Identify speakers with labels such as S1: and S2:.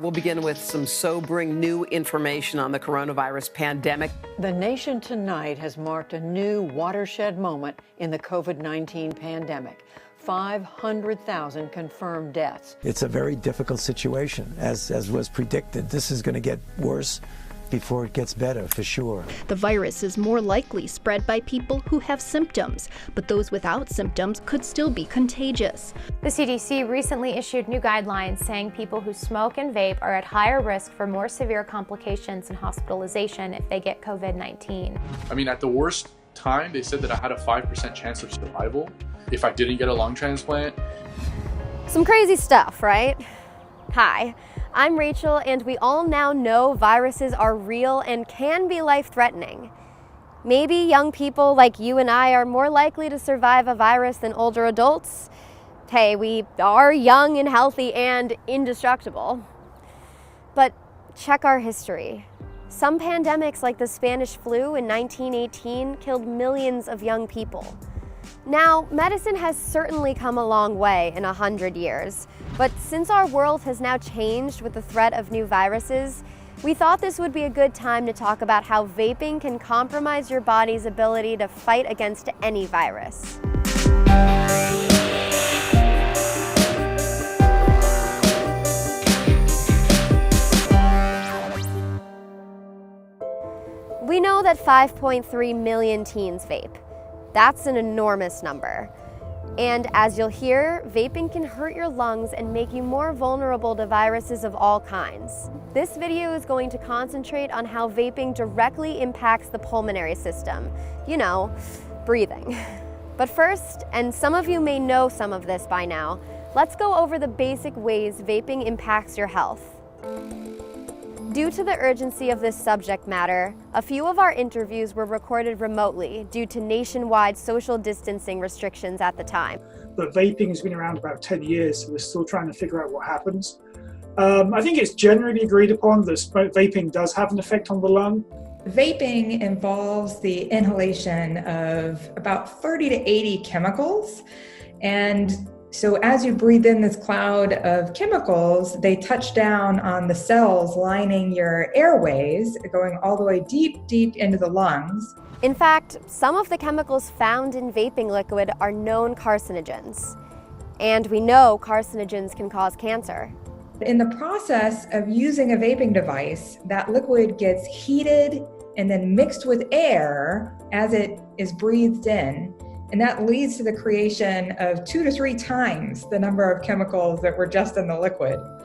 S1: We'll begin with some sobering new information on the coronavirus pandemic.
S2: The nation tonight has marked a new watershed moment in the COVID-19 pandemic. 500,000 confirmed deaths.
S3: It's a very difficult situation, as was predicted. This is going to get worse before it gets better, for sure.
S4: The virus is more likely spread by people who have symptoms, but those without symptoms could still be contagious.
S5: The CDC recently issued new guidelines saying people who smoke and vape are at higher risk for more severe complications and hospitalization if they get COVID-19.
S6: I mean, at the worst time, they said that I had a 5% chance of survival if I didn't get a lung transplant.
S7: Some crazy stuff, right? Hi, I'm Rachel, and we all now know viruses are real and can be life-threatening. Maybe young people like you and I are more likely to survive a virus than older adults. Hey, we are young and healthy and indestructible. But check our history. Some pandemics, like the Spanish flu in 1918, killed millions of young people. Now, medicine has certainly come a long way in 100 years, but since our world has now changed with the threat of new viruses, we thought this would be a good time to talk about how vaping can compromise your body's ability to fight against any virus. We know that 5.3 million teens vape. That's an enormous number. And as you'll hear, vaping can hurt your lungs and make you more vulnerable to viruses of all kinds. This video is going to concentrate on how vaping directly impacts the pulmonary system. You know, breathing. But first, and some of you may know some of this by now, let's go over the basic ways vaping impacts your health. Due to the urgency of this subject matter, a few of our interviews were recorded remotely due to nationwide social distancing restrictions at the time.
S8: But vaping has been around about 10 years, so we're still trying to figure out what happens. I think it's generally agreed upon that vaping does have an effect on the lung.
S9: Vaping involves the inhalation of about 30 to 80 chemicals, and so as you breathe in this cloud of chemicals, they touch down on the cells lining your airways, going all the way deep, deep into the lungs.
S7: In fact, some of the chemicals found in vaping liquid are known carcinogens. And we know carcinogens can cause cancer.
S9: In the process of using a vaping device, that liquid gets heated and then mixed with air as it is breathed in. And that leads to the creation of 2 to 3 times the number of chemicals that were just in the liquid.